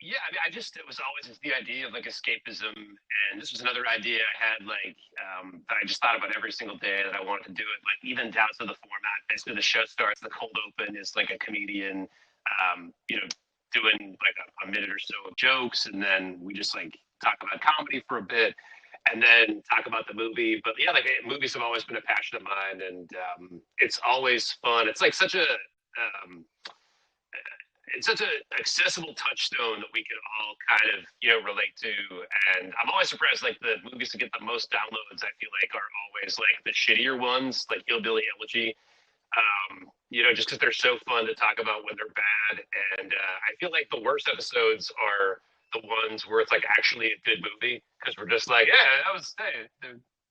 Yeah, I mean, it was always just the idea of like escapism, and this was another idea I had, like, that I just thought about every single day that I wanted to do it, like even down to the format. Basically, the show starts, the cold open is like a comedian, you know, doing like a minute or so of jokes, and then we just like talk about comedy for a bit, and then talk about the movie. But yeah, like movies have always been a passion of mine, and it's always fun. It's like it's such an accessible touchstone that we can all kind of, you know, relate to. And I'm always surprised, like the movies that get the most downloads, I feel like are always like the shittier ones, like Hillbilly Elegy. You know, just because they're so fun to talk about when they're bad. And I feel like the worst episodes are the ones where it's like actually a good movie, because we're just like, yeah, that was, hey,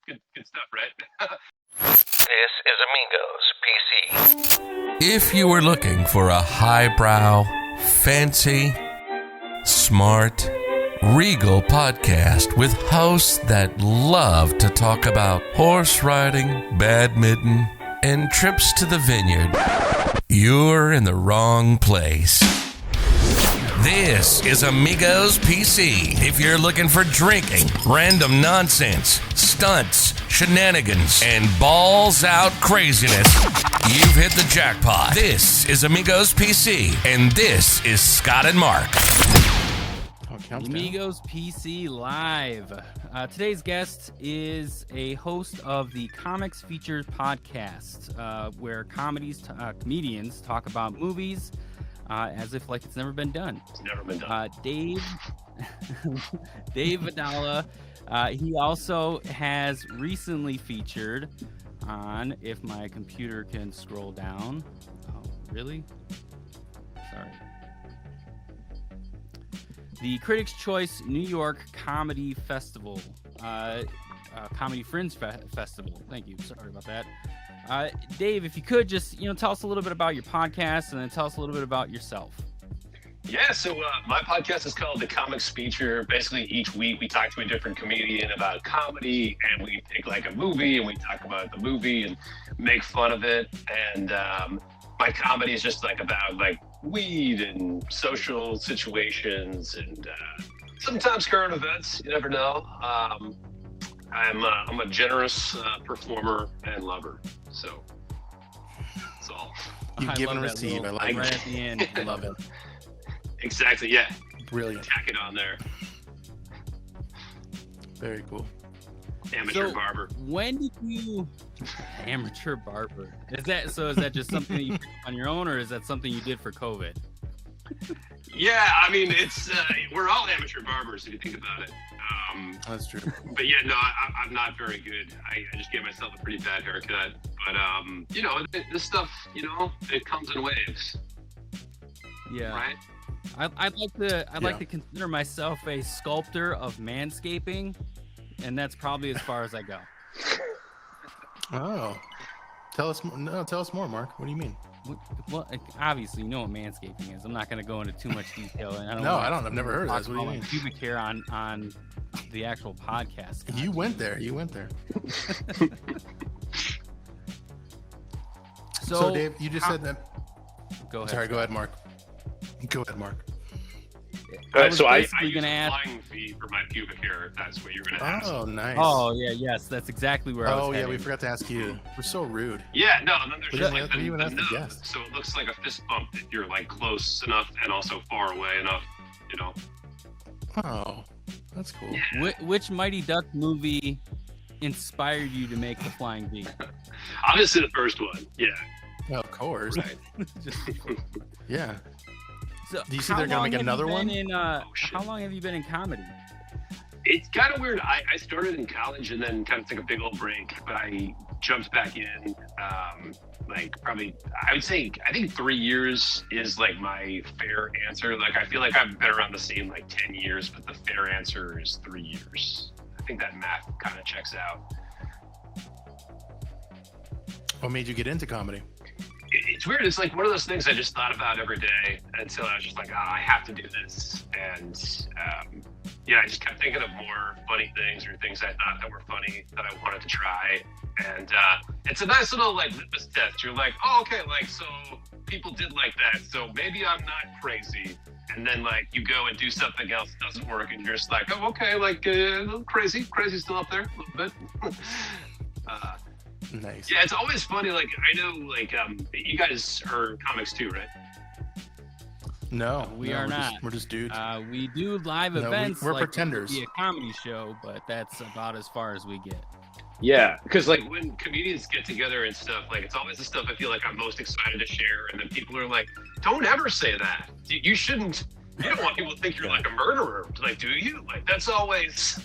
good stuff, right? This is Amigos PC. If you were looking for a highbrow, fancy, smart, regal podcast with hosts that love to talk about horse riding, badminton, and trips to the vineyard, you're in the wrong place. This is Amigos PC. If you're looking for drinking, random nonsense, stunts, shenanigans, and balls out craziness, you've hit the jackpot. This is Amigos PC, and this is Scott and Mark. Amigos PC Live. Today's guest is a host of the Comics Features podcast, where comedians talk about movies as if like it's never been done. It's never been done. Dave Vadala. He also has recently featured on, if my computer can scroll down. Oh, really? Sorry. The Critics' Choice New York Comedy Festival, Comedy Fringe Festival. Thank you. Sorry about that. Dave, if you could just, tell us a little bit about your podcast and then tell us a little bit about yourself. Yeah, so my podcast is called The Comics Feature. Basically, each week we talk to a different comedian about comedy, and we take like a movie and we talk about the movie and make fun of it. And my comedy is just like about like weed and social situations and sometimes current events. You never know. I'm a generous performer and lover, so that's all. You give and receive. I like right at the end. I love it. Exactly. Yeah. Brilliant. Tack it on there. Very cool. Amateur barber. When did you amateur barber? Is that just something that you picked up on your own, or is that something you did for COVID? Yeah, I mean, it's we're all amateur barbers if you think about it. That's true. But yeah, no, I'm not very good. I just gave myself a pretty bad haircut. But this stuff, it comes in waves. Yeah. Right. I'd like to consider myself a sculptor of manscaping, and that's probably as far as I go. Oh, tell us more, Mark. What do you mean? Well, obviously, you know what manscaping is. I'm not going to go into too much detail. And I've never heard of this. What do you mean? Pubic hair on the actual podcast. You went there. So Dave, you just said that. Go ahead. Sorry, go ahead, Mark. I use a flying fee for my pubic hair, if that's what you're going to ask. Oh, nice. Oh, yeah, yes. That's exactly where I was heading. Yeah, we forgot to ask you. We're so rude. Yeah, no, and then there's just like the nose, guest. so it looks like a fist bump if you're like close enough and also far away enough, Oh, that's cool. Yeah. Which Mighty Duck movie inspired you to make the flying V? Obviously the first one, yeah. Well, of course. Right. Yeah. So do you see they're going to make another one? How long have you been in comedy? It's kind of weird. I started in college and then kind of took a big old break, but I jumped back in probably, I think 3 years is like my fair answer. Like, I feel like I've been around the scene like 10 years, but the fair answer is 3 years. I think that math kind of checks out. What made you get into comedy? it's weird. It's like one of those things I just thought about every day until I was just like, oh, I have to do this. And yeah, I just kept thinking of more funny things or things I thought that were funny that I wanted to try. And it's a nice little like litmus test. You're like, oh, okay, like, so people did like that. So maybe I'm not crazy. And then like you go and do something else that doesn't work and you're just like, oh, okay, like crazy's still up there a little bit. Nice. Yeah, it's always funny. Like I know, like you guys are comics too, right? No, We are not. We're just dudes. We do live No, events. we're like pretenders. Be a comedy show, but that's about as far as we get. Yeah, because like when comedians get together and stuff, like it's always the stuff I feel like I'm most excited to share, and then people are like, "Don't ever say that. You shouldn't. You don't want people to think you're like a murderer. Like, do you? Like that's always."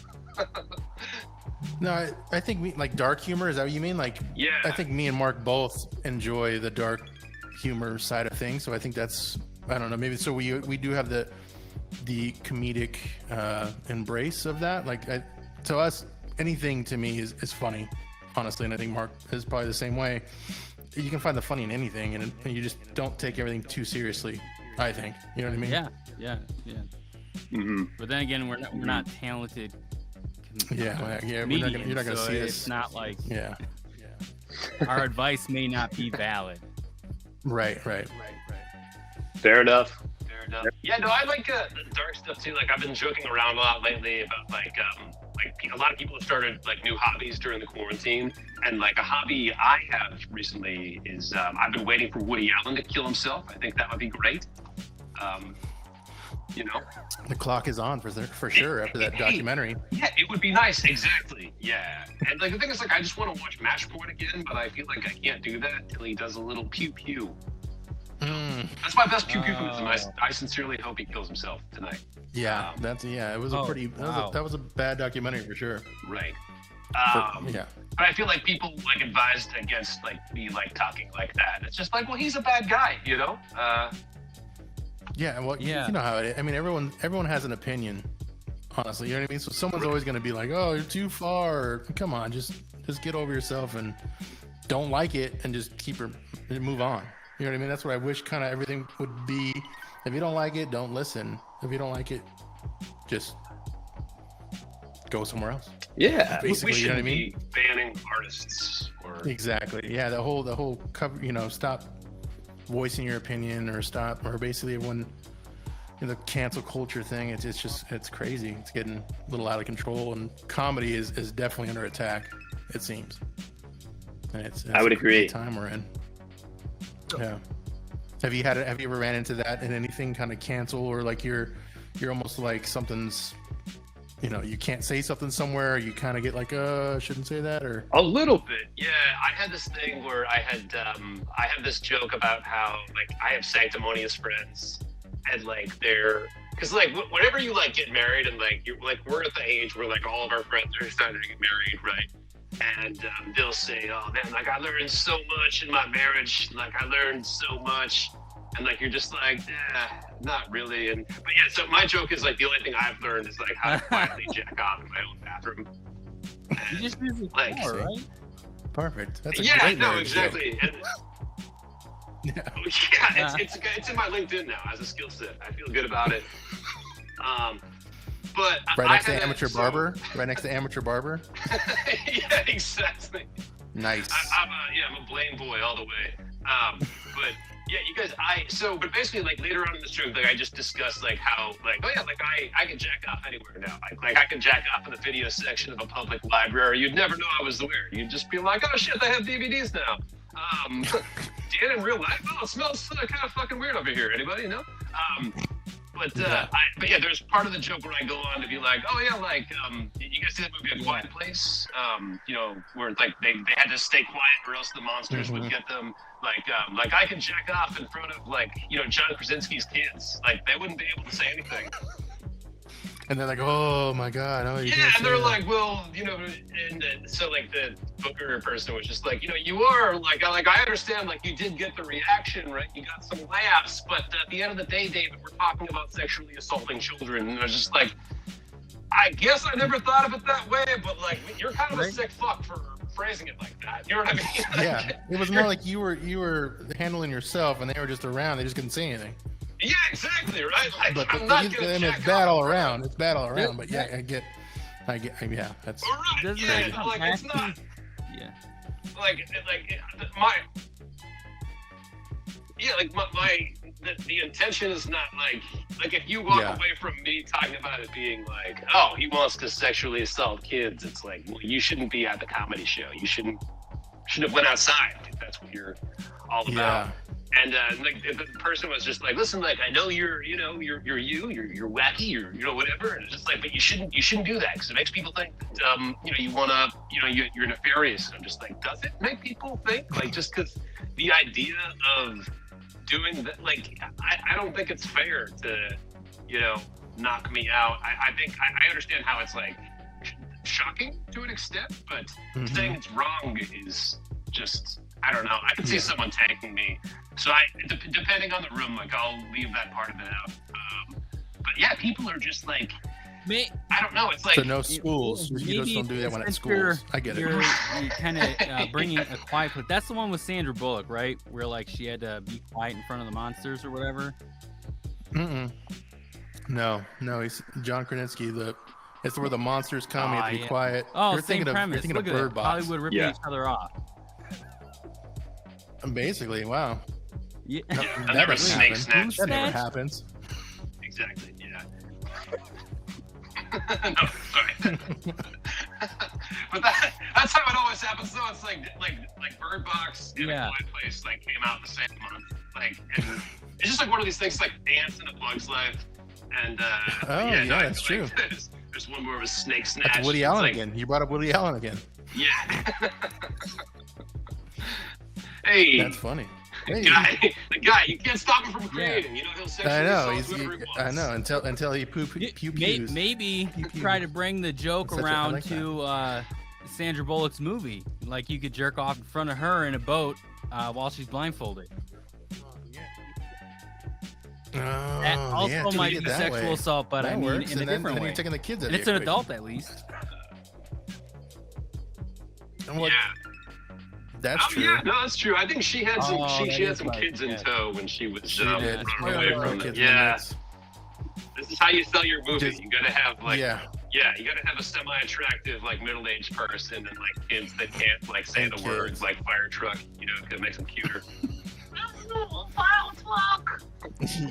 No, I think we like dark humor. Is that what you mean? Like, Yeah. I think me and Mark both enjoy the dark humor side of things. So I think that's, I don't know, maybe so we do have the comedic embrace of that. Like, to us, anything to me is funny, honestly, and I think Mark is probably the same way. You can find the funny in anything, and you just don't take everything too seriously. I think, you know what I mean? Yeah. Mm-hmm. But then again, we're not talented. Yeah. You're not gonna so see it's us. not like Yeah. our advice may not be valid. Right. Fair enough. Yeah, no, I like the dark stuff too. Like I've been joking around a lot lately about like a lot of people have started like new hobbies during the quarantine, and like a hobby I have recently is I've been waiting for Woody Allen to kill himself. I think that would be great. You know, The clock is on for sure after that documentary. yeah, it would be nice. Exactly. Yeah, and like the thing is, like I just want to watch Mashpoint again, but I feel like I can't do that until he does a little pew pew. That's my best pew pew foods, and I sincerely hope he kills himself tonight. Yeah, it was that was a bad documentary for sure. Right. Yeah. But I feel like people like advised against like me like talking like that. It's just like, well, he's a bad guy, you know. Yeah, well, Yeah. you know how it is. I mean, everyone has an opinion, honestly. You know what I mean? So someone's always going to be like, "Oh, you're too far." Come on, just get over yourself and don't like it, and just move on. You know what I mean? That's what I wish kind of everything would be. If you don't like it, don't listen. If you don't like it, just go somewhere else. Yeah, Basically, we you know shouldn't what I mean? be banning artists or Exactly. Yeah, the whole cover. You know, stop voicing your opinion or basically everyone. The cancel culture thing. It's crazy. It's getting a little out of control, and comedy is definitely under attack. It seems. And it's I would agree. The time we're in. Yeah. Have you ever ran into that in anything kind of cancel, or like you're almost like something's, you can't say something somewhere, you kind of get like, shouldn't say that, or a little bit. Yeah, I had this thing where I have this joke about how like I have sanctimonious friends, and like because like whenever you like get married and like you're like we're at the age where like all of our friends are starting to get married, right? And they'll say, "Oh man, like I learned so much in my marriage. Like I learned so much," and like you're just like, not really. But yeah, so my joke is like the only thing I've learned is like how to quietly jack off in my own bathroom. You just use the Like, floor, right? Perfect. That's a Yeah, great no, marriage exactly. joke. And, yeah, it's in my LinkedIn now as a skill set. I feel good about it. But Right next to amateur so- barber. Right next to amateur barber. Yeah, exactly. Nice. I'm a Blaine boy all the way. But yeah, you guys, but basically like later on in the stream, like I just discussed like how like, oh yeah, like I can jack off anywhere now. Like I can jack off in the video section of a public library. You'd never know I was there. You'd just be like, oh shit, they have DVDs now. Dan, in real life, it smells kind of fucking weird over here. Anybody know? But yeah, there's part of the joke where I go on to be like, oh yeah, like you guys see that movie A Quiet Place? Where like they had to stay quiet or else the monsters would get them. Like I can jack off in front of like John Krasinski's kids. Like they wouldn't be able to say anything. And they're like, oh my god, oh you Yeah, can't and they're say like, well, and so like the booker person was just like, you are like I understand, like you did get the reaction, right? You got some laughs, but at the end of the day, David, we're talking about sexually assaulting children, and I was just like, I guess I never thought of it that way, but like you're kind of a sick fuck for phrasing it like that. You know what I mean? Yeah, it was more like you were handling yourself, and they were just around. They just couldn't say anything. Yeah, exactly, right? Like, But I'm not gonna it's jack bad off. all around. It's bad all around. But yeah, I get. Yeah, that's. All right, Doesn't yeah, it like have it's not to- Yeah. like the intention is not like if you walk Yeah. away from me talking about it being like, oh, he wants to sexually assault kids, it's like, well, you shouldn't be at the comedy show. You should have went outside if that's what you're all about. Yeah. And like if the person was just like, listen, like I know you're wacky, you're whatever, and it's just like, but you shouldn't do that because it makes people think that, you wanna, you're nefarious. And I'm just like, does it make people think like just because the idea of doing that, like I don't think it's fair to, knock me out. I think I understand how it's like shocking to an extent, but saying it's wrong is just, I don't know. I can see someone tagging me. So depending on the room, like I'll leave that part of it out. But yeah, people are just like, I don't know. It's like, So no schools. You just don't do that when at schools. I get it. You're kind of bringing a quiet, but that's the one with Sandra Bullock, right? Where like she had to be quiet in front of the monsters or whatever. No, he's John Krasinski. It's where the monsters come. You have to be quiet. Oh, you're same thinking premise. You're thinking Look of at Bird that. Box. Hollywood ripping each other off. Basically, wow. Yeah. I never snake snatch. That never happens. Exactly. Yeah. No, sorry. But that's how it always happens. So it's like Bird Box and A Quiet Place like came out the same month. Like, and it's just like one of these things like Ants in a Bug's Life. And that's true. There's one where it was snake snatch. That's Woody Allen again. You brought up Woody Allen again. Yeah. Hey. That's funny. Hey. The guy, you can't stop him from creating. He'll sexually assault whoever he wants. I know until he pews. Maybe try to bring the joke around to Sandra Bullock's movie. Like you could jerk off in front of her in a boat while she's blindfolded. That also might be sexual assault, but that I mean works. in a different way. You're taking the kids out And of it's the an equation. adult at least. That's true. Yeah, no, that's true. I think she had some. She had some right. kids in tow when she was She did. running away from them. Yeah. This is how you sell your movie. You gotta have like. Yeah, you gotta have a semi-attractive, like middle-aged person and like kids that can't like say the words like fire truck. To make them cuter. Fire truck.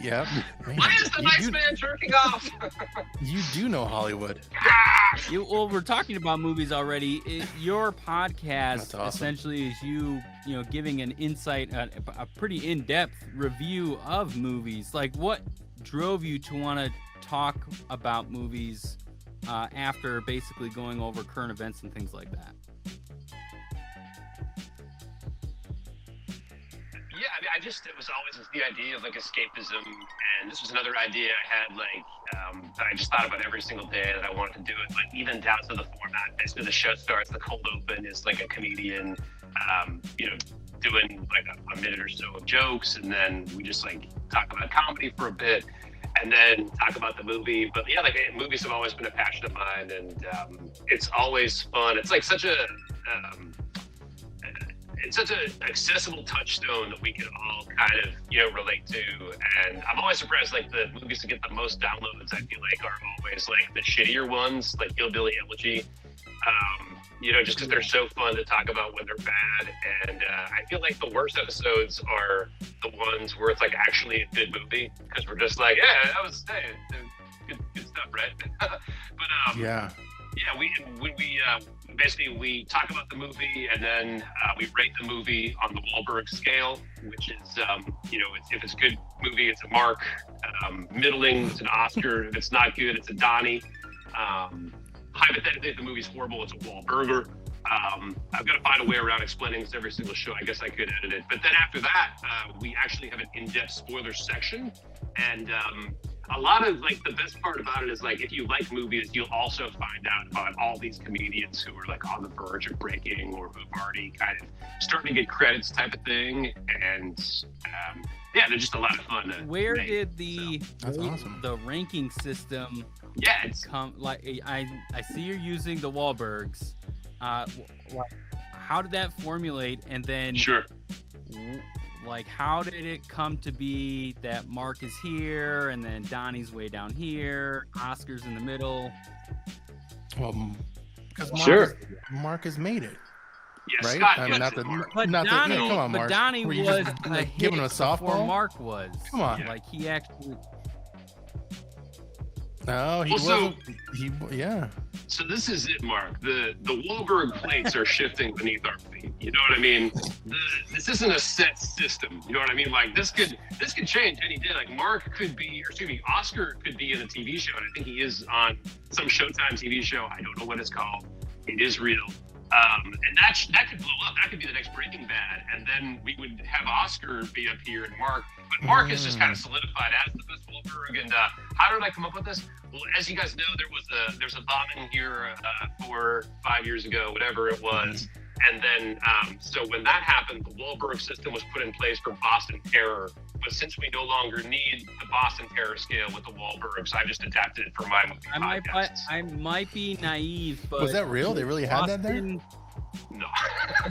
Yep. Why is the nice man jerking off? You do know Hollywood. Well, we're talking about movies already. Your podcast awesome. essentially is you giving an insight, a pretty in-depth review of movies. Like, what drove you to want to talk about movies after basically going over current events and things like that? Yeah, I mean, it was always the idea of like escapism, and this was another idea I had that I just thought about every single day that I wanted to do it, like even down to the format. Basically, the show starts, the cold open is like a comedian, doing like a minute or so of jokes, and then we just like talk about comedy for a bit, and then talk about the movie. But yeah, like movies have always been a passion of mine, and it's always fun. It's like such a it's such an accessible touchstone that we can all kind of, relate to. And I'm always surprised, like, the movies that get the most downloads, I feel like, are always, like, the shittier ones, like Hillbilly Elegy. Just because they're so fun to talk about when they're bad. And I feel like the worst episodes are the ones where it's, like, actually a good movie. Because we're just like, yeah, that was, good stuff, right? But, yeah, we talk about the movie, and then we rate the movie on the Wahlberg scale, which is, if it's a good movie, it's a mark. Middling, it's an Oscar. If it's not good, it's a Donnie. Hypothetically, if the movie's horrible, it's a Wahlburger. I've got to find a way around explaining this every single show. I guess I could edit it. But then after that, we actually have an in-depth spoiler section. And a lot of, like, the best part about it is, like, if you like movies, you'll also find out about all these comedians who are, like, on the verge of breaking or who've already kind of starting to get credits type of thing. And, they're just a lot of fun. Where did the That's awesome. the ranking system it's come? Like, I see you're using the Wahlbergs. how did that formulate? And then Sure. like, how did it come to be that Mark is here and then Donnie's way down here, Oscar's in the middle? Well, because Mark has made it. Yeah, Right? Scott I mean, gets not it, the- Mark. But Not that- Donnie, yeah, come on, but Mark. Donnie Were you was just, a like, hit giving him a before softball? Mark was. Come on. Like, he actually... No, he Well, so- wasn't. Yeah. So this is it, Mark. The Wahlberg plates are shifting beneath our feet. You know what I mean? This isn't a set system. You know what I mean? Like this could change any day. Like Oscar could be in a TV show, and I think he is on some Showtime TV show. I don't know what it's called. It is real. And that could blow up. That could be the next Breaking Bad, and then we would have Oscar be up here and Mark. But Mark is just kind of solidified as the best Wahlberg. And how did I come up with this? Well, as you guys know, there's a bombing here 4 or 5 years ago, whatever it was. And then, so when that happened, the Wahlberg system was put in place for Boston Terror. But since we no longer need the Boston Terror scale with the Wahlbergs, I just adapted it for my movie podcasts. I might be naive, but... Was that real? They really had that there? No.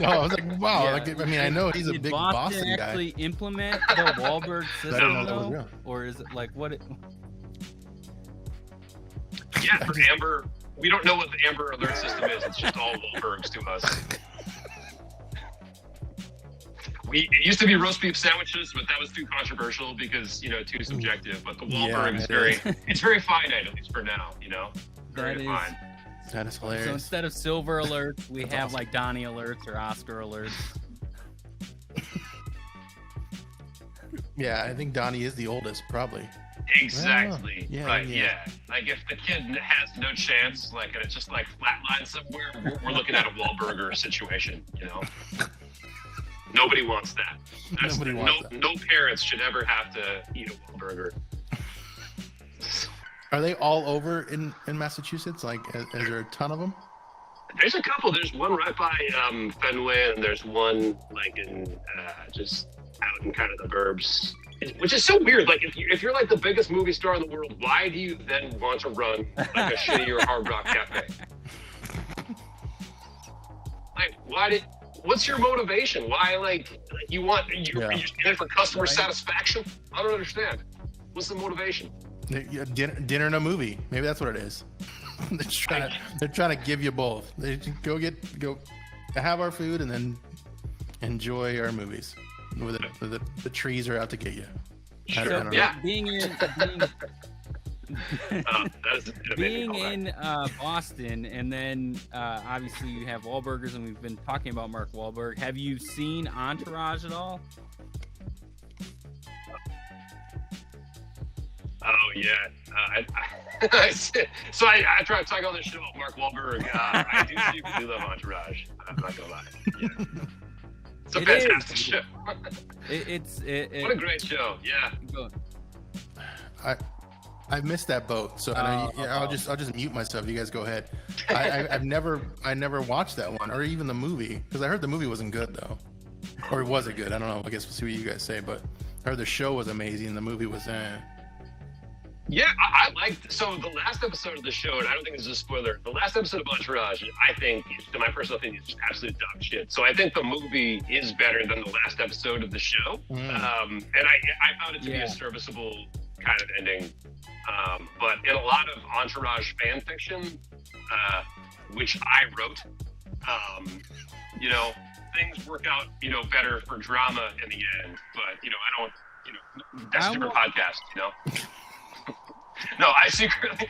No, I was like, wow. Yeah. Like, I mean, I know he's a Did big Boston Boston guy. actually implement the Wahlberg I system, didn't know that was though? real. Or is it like what? Yeah, for Amber, we don't know what the Amber Alert system is. It's just all Wahlbergs to us. It used to be roast beef sandwiches, but that was too controversial because, too subjective. But the Wahlberg is it's very finite, at least for now, Very That is- defined. That is So hilarious. instead of silver alerts, we That's have awesome. like Donnie alerts or Oscar alerts. Yeah, I think Donnie is the oldest, probably. Exactly. Yeah, right. yeah. Yeah. Like if the kid has no chance, like and it's just like flatline somewhere, we're looking at a Wahlburger situation. Nobody wants that. Nobody wants that. No parents should ever have to eat a Wahlburger. Are they all over in Massachusetts? Like, is there a ton of them? There's a couple. There's one right by Fenway, and there's one like in just out in kind of the burbs, which is so weird. Like if you're like the biggest movie star in the world, why do you then want to run like a shittier Hard Rock Cafe? Like, what's your motivation? Why you're in it for customer satisfaction? I don't understand. What's the motivation? Yeah, dinner and a movie. Maybe that's what it is. They're trying to give you both. They just go have our food and then enjoy our movies. The trees are out to get you. I don't know. Yeah. Being in That is an amazing being callback. in Boston, and then obviously you have Wahlburgers, and we've been talking about Mark Wahlberg. Have you seen Entourage at all? Oh yeah, so I try to talk on this show about Mark Wahlberg. I do love Entourage. I'm not gonna lie. Yeah. It's a It fantastic is. show. What a great show. Yeah. I missed that boat, so I'll just mute myself. You guys go ahead. I never watched that one or even the movie because I heard the movie wasn't good though, or was it good? I don't know. I guess we'll see what you guys say, but I heard the show was amazing. The movie was Yeah, I liked. So the last episode of the show, and I don't think this is a spoiler. The last episode of Entourage, I think, to my personal opinion, is just absolute dog shit. So I think the movie is better than the last episode of the show, and I found it to be a serviceable kind of ending. But in a lot of Entourage fan fiction, which I wrote, things work out, better for drama in the end. But I don't, that's a different podcast, No, I secretly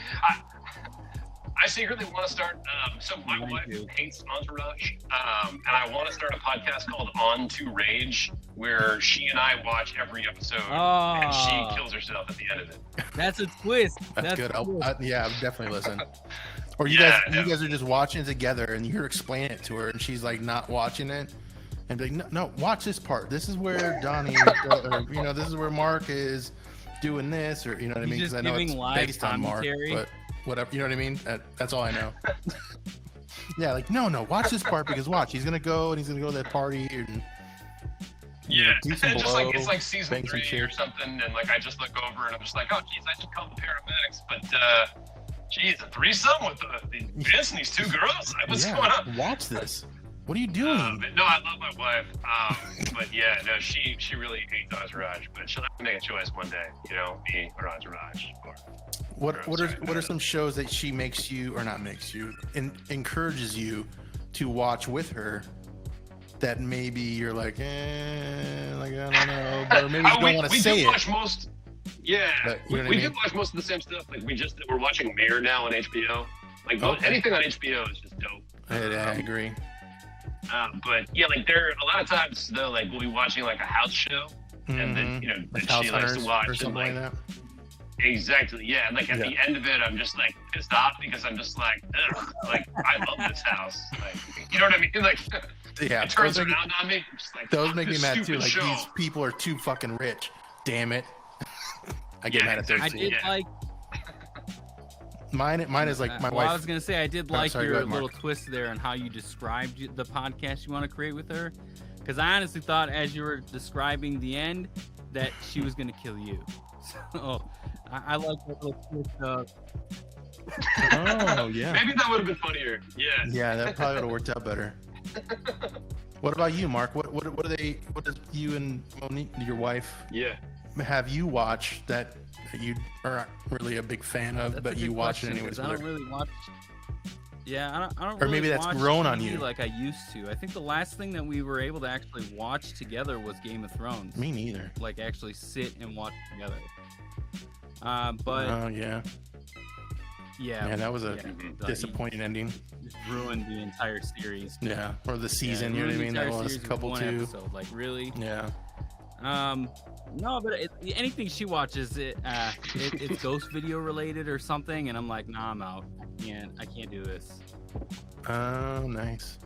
want to start. So my wife hates Entourage, and I want to start a podcast called On to Rage, where she and I watch every episode, and she kills herself at the end of it. That's a twist. That's good. Cool. I'll definitely listen. Or you guys are just watching it together, and you're explaining it to her, and she's like not watching it, and be like, no, watch this part. This is where Donnie, or this is where Mark is doing this, or you know what I mean? He's Because just I know giving it's live based on Mark, commentary. but whatever, you know what I mean? That's all I know. Yeah, like no, watch this part because watch, he's gonna go and he's gonna go to that party and do some and just blow, it's like season bang some 3 or shit. something, and like I just look over and I'm just like, oh geez, I should call the paramedics, but geez, a threesome with Vince and these 2 girls? What's going on? Watch this. What are you doing? No, I love my wife. But yeah, no, she really hates Entourage. But she'll have to make a choice one day, you know, me or Entourage. What are some shows that she makes you, or not makes you, encourages you to watch with her that maybe you're like, like I don't know, or maybe you don't want to say it. Yeah, but, we do watch most of the same stuff. Like we're watching Mayor now on HBO. Like anything on HBO is just dope. I agree. But yeah, like there a lot of times though, like we'll be watching like a house show, and then like that she likes to watch or something and, like that. Exactly, yeah. And like at the end of it, I'm just like pissed off because I'm just like, ugh, like I love this house. Like, you know what I mean? Like, yeah, it turns around on me. I'm just like, those make me mad too. Like show. these people are too fucking rich. Damn it. I get mad at those. I did like. Mine is like my wife. I was gonna say I did like sorry, your go ahead, little twist there on how you described the podcast you want to create with her, because I honestly thought as you were describing the end that she was gonna kill you. So I like that little twist of. Oh yeah. Maybe that would have been funnier. Yeah. Yeah, that probably would have worked out better. What about you, Mark? What does you and Monique, your wife, have you watched that you aren't really a big fan of, That's but you watch it anyways? I don't really watch. Yeah, I don't. Or maybe really that's watch grown on TV you. like I used to. I think the last thing that we were able to actually watch together was Game of Thrones. Me neither. Like actually sit and watch together. But oh yeah. Yeah, that was a disappointing ending. Just ruined the entire series. Yeah, or the season. You know what I mean? That was a couple too. Episode, like really. Yeah. No, but anything she watches, it's ghost video related or something, and I'm like, nah, I'm out. I can't do this. Oh, nice.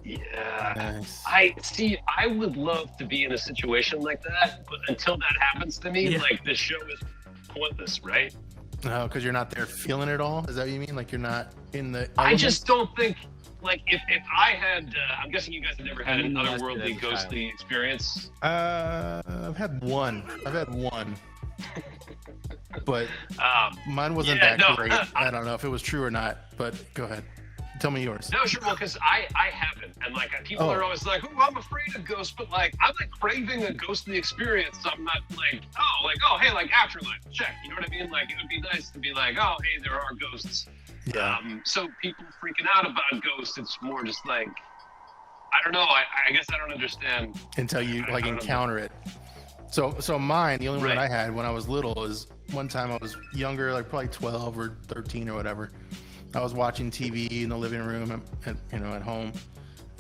Yeah. Nice. I would love to be in a situation like that, but until that happens to me, like this show is pointless, right? No, because you're not there feeling it all. Is that what you mean? Like you're not in the. I just don't think. Like if I had, I'm guessing you guys have never had an otherworldly, ghostly experience. I've had one. But mine wasn't great. I don't know if it was true or not. But go ahead, tell me yours. No, sure. Well, because I haven't, and like people are always like, "Oh, I'm afraid of ghosts," but like I'm like craving a ghostly experience. So I'm not like, hey, like afterlife, check. You know what I mean? Like it would be nice to be like, oh, hey, there are ghosts. Yeah. So people freaking out about ghosts, it's more just like, I don't know. I guess I don't understand until you like encounter it. So mine, the only one that I had when I was little is one time I was younger, like probably 12 or 13 or whatever. I was watching TV in the living room at home,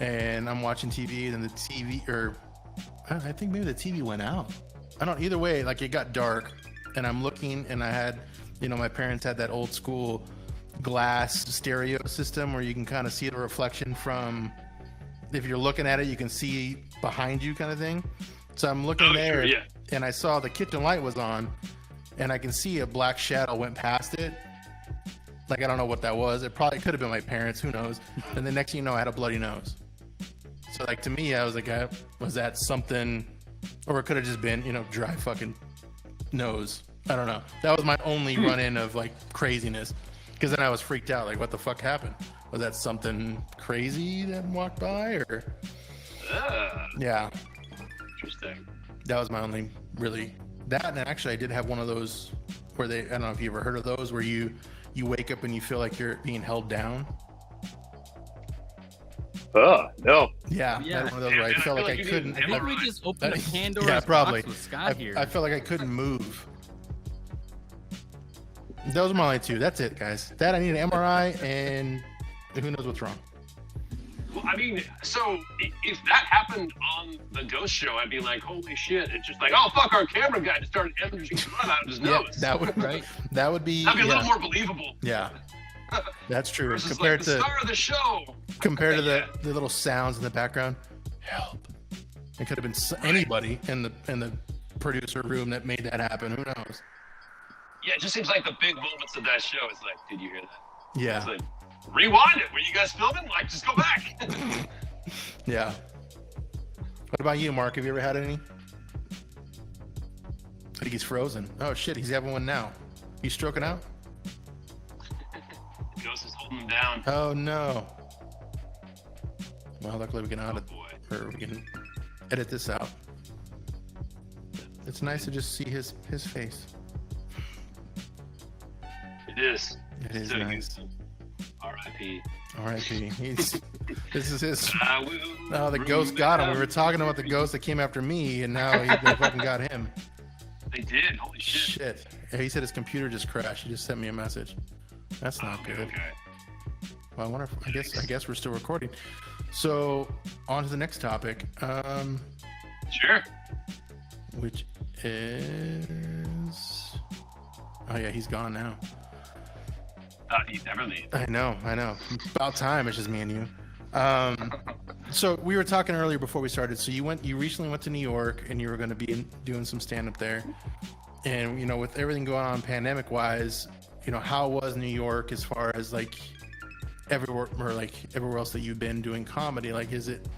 and I'm watching TV, and the TV, or I think maybe the TV went out. I don't. Either way, like it got dark, and I'm looking, and I had, my parents had that old school glass stereo system where you can kind of see the reflection from, if you're looking at it, you can see behind you, kind of thing. So I'm looking there, and I saw the kitchen light was on, and I can see a black shadow went past it. Like, I don't know what that was. It probably could have been my parents. Who knows? And the next thing you know, I had a bloody nose. So, like, to me, I was like, was that something? Or it could have just been, dry fucking nose. I don't know. That was my only run-in of, like, craziness. Because then I was freaked out. Like, what the fuck happened? Was that something crazy that walked by? Or yeah. Interesting. That was my only really... That, and actually, I did have one of those where I don't know if you ever heard of those, where you wake up and you feel like you're being held down. Oh, no. Yeah. I had one of those where I felt like I couldn't. I think we just opened a Pandora's box with Scott here. I felt like I couldn't move. Those are my only two. That's it, guys. That I need an MRI, and who knows what's wrong. Well, I mean, so if that happened on the ghost show, I'd be like, holy shit. It's just like, oh, fuck, our camera guy just started hemorrhaging blood out of his nose. That would, that would be... That'd be a little more believable. Yeah. That's true. Versus compared like to the star of the show. Compared to the little sounds in the background. Help. It could have been anybody in the producer room that made that happen. Who knows? Yeah, it just seems like the big moments of that show is like, did you hear that? Yeah. It's like, rewind it. Were you guys filming? Like, just go back. Yeah. What about you, Mark? Have you ever had any? I think he's frozen. Oh shit, he's having one now. You stroking out? Ghost is holding him down. Oh no. Well, luckily we can we can edit this out. It's nice to just see his face. It is. It is so nice. R.I.P. R.I.P. This is his. Woo. Oh, the ghost got him. We were talking about the ghost that came after me, and now they fucking got him. They did. Holy shit. Yeah, he said his computer just crashed. He just sent me a message. That's not good. Okay. Well, I wonder if, I guess we're still recording. So, on to the next topic. Sure. Which is... Oh, yeah, he's gone now. He's never leave. I know. About time. It's just me and you. So we were talking earlier before we started. So you recently went to New York, and you were going to be doing some stand-up there. And, you know, with everything going on pandemic-wise, you know, how was New York as far as, like, everywhere else that you've been doing comedy? Like, is it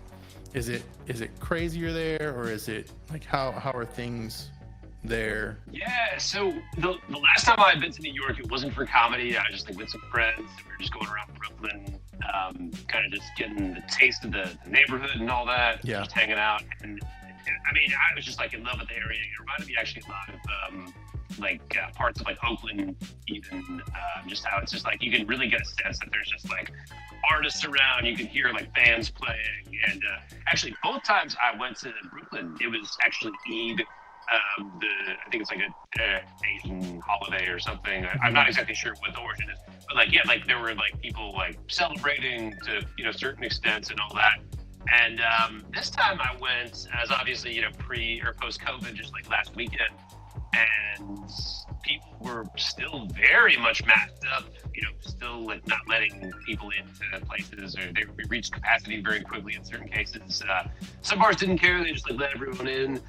crazier there, or is it, like, how are things there? Yeah, so the last time I had been to New York, it wasn't for comedy. I was just, like, with some friends. We were just going around Brooklyn, kind of just getting the taste of the neighborhood and all that. Yeah. Just hanging out. And I mean, I was just, like, in love with the area. It reminded me actually a lot of parts of, like, Oakland, even, just how it's just, like, you can really get a sense that there's just, like, artists around. You can hear, like, bands playing. And actually, both times I went to Brooklyn, it was actually Eid. I think it's like a Asian holiday or something. I'm not exactly sure what the origin is, but, like, yeah, like, there were, like, people, like, celebrating to, you know, certain extents and all that. And this time I went as, obviously, you know, pre or post COVID, just like last weekend, and people were still very much masked up, you know, still, like, not letting people into places, or they reached capacity very quickly in certain cases. Some bars didn't care; they just, like, let everyone in.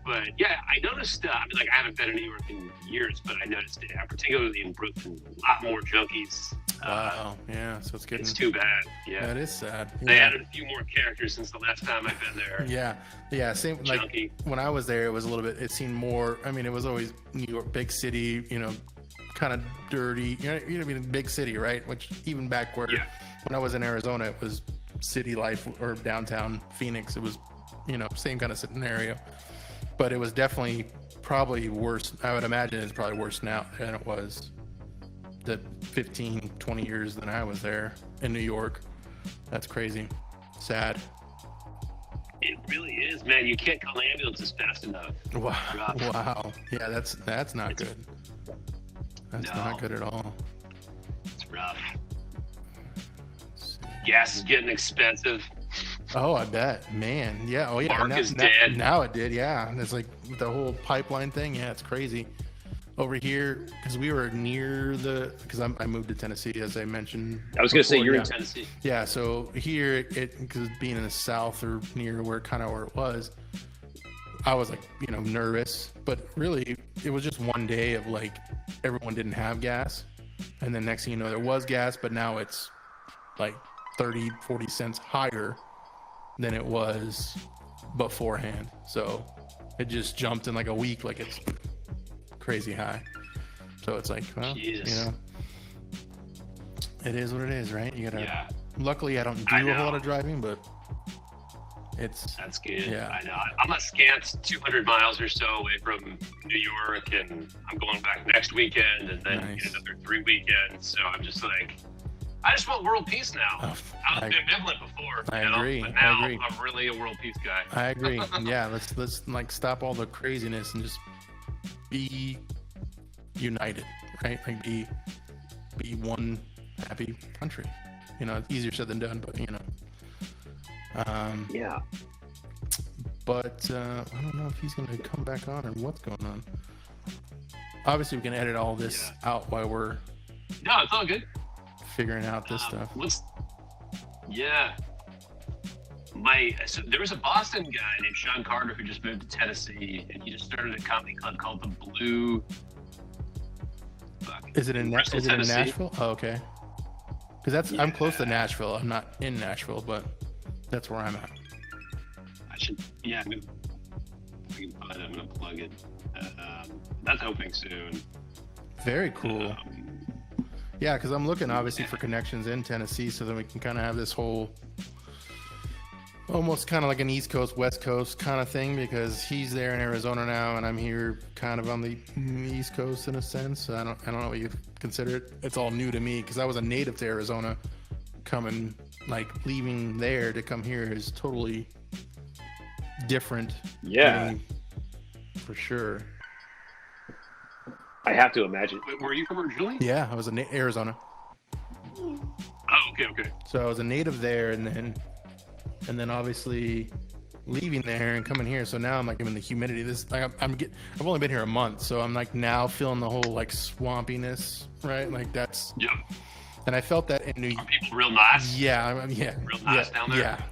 But yeah, I noticed, I mean, like, I haven't been in New York in years, but I noticed it, particularly in Brooklyn, a lot more junkies. Wow, yeah, so it's too bad. Yeah, that is sad. Yeah. They added a few more characters since the last time I've been there. Yeah, same. Junky. Like, when I was there, it was a little bit. It seemed more. I mean, it was always New York, big city. You know, kind of dirty. You know, I mean, big city, right? Which even back when I was in Arizona, it was city life, or downtown Phoenix. It was, you know, same kind of scenario. But it was definitely probably worse. I would imagine it's probably worse now than it was the 15, 20 years that I was there in New York. That's crazy. Sad. It really is, man. You can't call ambulances fast enough. Wow. Yeah, that's not good. That's not good at all. It's rough. Gas is getting expensive. Oh, I bet, man. Yeah. Oh, yeah. Mark is dead. Now it did. Yeah. It's like the whole pipeline thing. Yeah, it's crazy. Over here, because we were near because I moved to Tennessee, as I mentioned. I was going to say you're in Tennessee. Yeah. So here, because being in the South or near where it was, I was, like, you know, nervous. But really, it was just one day of, like, everyone didn't have gas, and then next thing you know, there was gas, but now it's like 30, 40 cents higher than it was beforehand. So it just jumped in like a week, like, it's crazy high. So it's like, well, Jesus. You know, it is what it is, right? You gotta. Yeah. Luckily, I don't do a whole lot of driving, but that's good. Yeah. I know. I'm a scant 200 miles or so away from New York, and I'm going back next weekend, and then another 3 weekends. So I'm just like, I just want world peace now. I was ambivalent before. I agree. But now I'm really a world peace guy. I agree. Yeah, let's like stop all the craziness and just be united, right? Like be one happy country. You know, it's easier said than done, but, you know. Yeah. But I don't know if he's going to come back on or what's going on. Obviously, we can edit all this out while we're. No, it's all good. Figuring out this stuff. So there was a Boston guy named Sean Carter who just moved to Tennessee, and he just started a comedy club called The Blue. Is it in Nashville? Oh, okay. Because I'm close to Nashville. I'm not in Nashville, but that's where I'm at. I should. Yeah, if I can find it, I'm gonna plug it. That's opening soon. Very cool. Yeah, because I'm looking obviously for connections in Tennessee, so then we can kind of have this whole, almost kind of like an East Coast, West Coast kind of thing, because he's there in Arizona now, and I'm here kind of on the East Coast in a sense. I don't know what you consider it. It's all new to me because I was a native to Arizona. Coming, like leaving there to come here is totally different. Yeah, for sure. I have to imagine. Wait, where are you from originally? Yeah, I was in Arizona. Oh, okay. So I was a native there, and then obviously leaving there and coming here. So now I'm like, I'm in the humidity. This like I've only been here a month, so I'm like now feeling the whole like swampiness, right? Like that's. Yep. And I felt that in New York. Are people real nice? Yeah, Real nice down there. Yeah,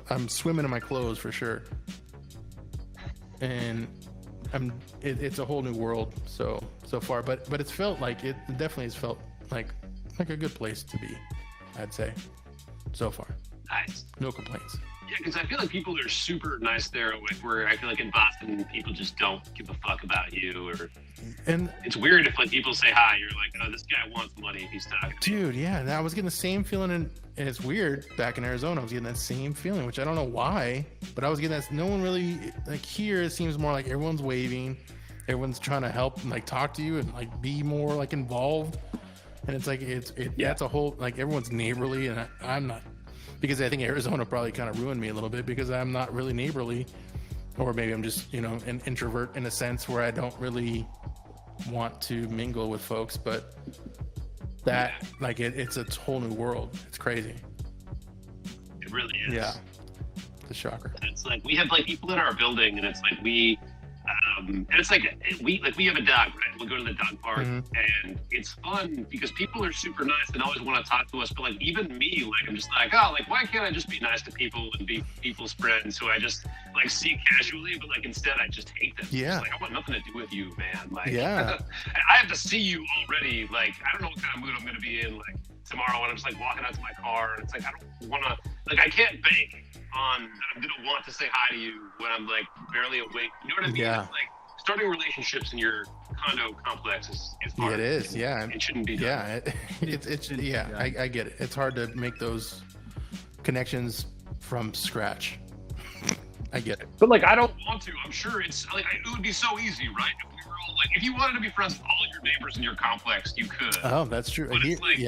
I'm swimming in my clothes for sure. And it's a whole new world so far, but it's felt like it definitely has felt like a good place to be, I'd say, so far. Nice. No complaints. Yeah, because I feel like people are super nice there, where I feel like in Boston people just don't give a fuck about you, and it's weird if like people say hi, you're like, oh, this guy wants money, he's talking to dude, yeah, I was getting the same feeling, and it's weird, back in Arizona I was getting that same feeling, which I don't know why, but I was getting that. No one really, like here it seems more like everyone's waving, everyone's trying to help and like talk to you and like be more like involved, and it's like that's a whole, like everyone's neighborly, and I'm not, because I think Arizona probably kind of ruined me a little bit because I'm not really neighborly, or maybe I'm just, an introvert in a sense where I don't really want to mingle with folks, but that like it's a whole new world. It's crazy. It really is. Yeah. It's a shocker. It's like we have like people in our building, and it's like and it's like we have a dog, right? We'll go to the dog park, and it's fun because people are super nice and always want to talk to us. But like even me, like I'm just like, oh, like why can't I just be nice to people and be people's friends who I just like see casually, but like instead I just hate them. Yeah. Like I want nothing to do with you, man. Like yeah. I have to see you already. Like I don't know what kind of mood I'm gonna be in. Like tomorrow when I'm just like walking out to my car, and it's like I don't want to. Like I can't bank on that I'm gonna want to say hi to you when I'm like barely awake. You know what I mean? Yeah. It's like starting relationships in your condo complex is hard. It is. Yeah. It shouldn't be done. Yeah. I get it. It's hard to make those connections from scratch. I get it. But like I don't want to. I'm sure it's like it would be so easy, right? If we were all like, if you wanted to be friends with all your neighbors in your complex, you could. Oh, that's true. But it's like,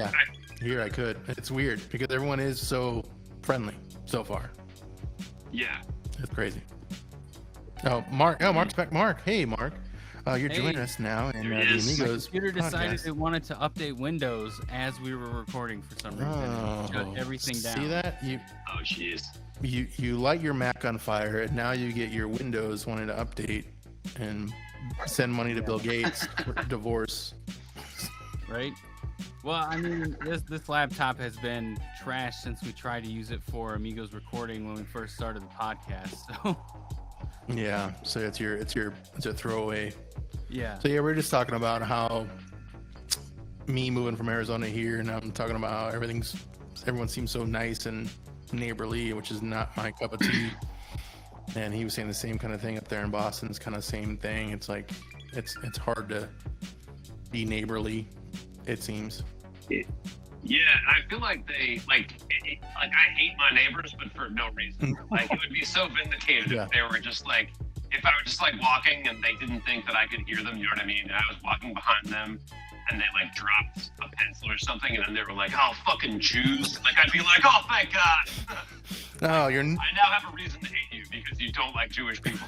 here I could. It's weird because everyone is so friendly so far. Yeah. That's crazy. Oh, Mark. Oh, Mark's back. Mark. Hey, Mark. You're joining us now in the Amigos My computer decided podcast. it wanted to update Windows as we were recording for some reason. Shut everything down. See that? Oh, jeez. You light your Mac on fire, and now you get your Windows wanting to update and send money to Bill Gates for divorce. Right? Well, I mean, this laptop has been trashed since we tried to use it for Amigos recording when we first started the podcast. So yeah, so it's a throwaway. yeah. So yeah, we're just talking about how me moving from Arizona here, and I'm talking about how everyone seems so nice and neighborly, which is not my cup of tea. And he was saying the same kind of thing up there in Boston. It's kind of same thing. It's like it's hard to be neighborly, it seems. Yeah, I feel like they like I hate my neighbors, but for no reason. Like it would be so vindicated if they were just like, if I were just like walking and they didn't think that I could hear them. You know what I mean? And I was walking behind them, and they like dropped a pencil or something, and then they were like, "Oh, fucking Jews!" Like I'd be like, "Oh, thank God." Oh, I now have a reason to hate you because you don't like Jewish people.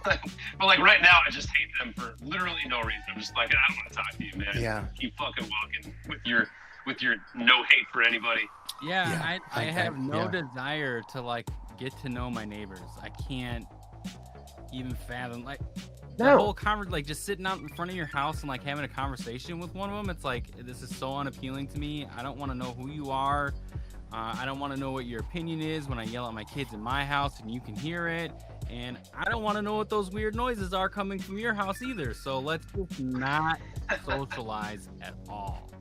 But like right now, I just hate them for literally no reason. I'm just like, I don't want to talk to you, man. Yeah. Keep fucking walking with your no hate for anybody. Yeah, I have no desire to like get to know my neighbors. I can't even fathom like the whole like just sitting out in front of your house and like having a conversation with one of them. It's like, this is so unappealing to me. I don't want to know who you are. I don't want to know what your opinion is when I yell at my kids in my house and you can hear it. And I don't want to know what those weird noises are coming from your house either. So let's just not socialize at all.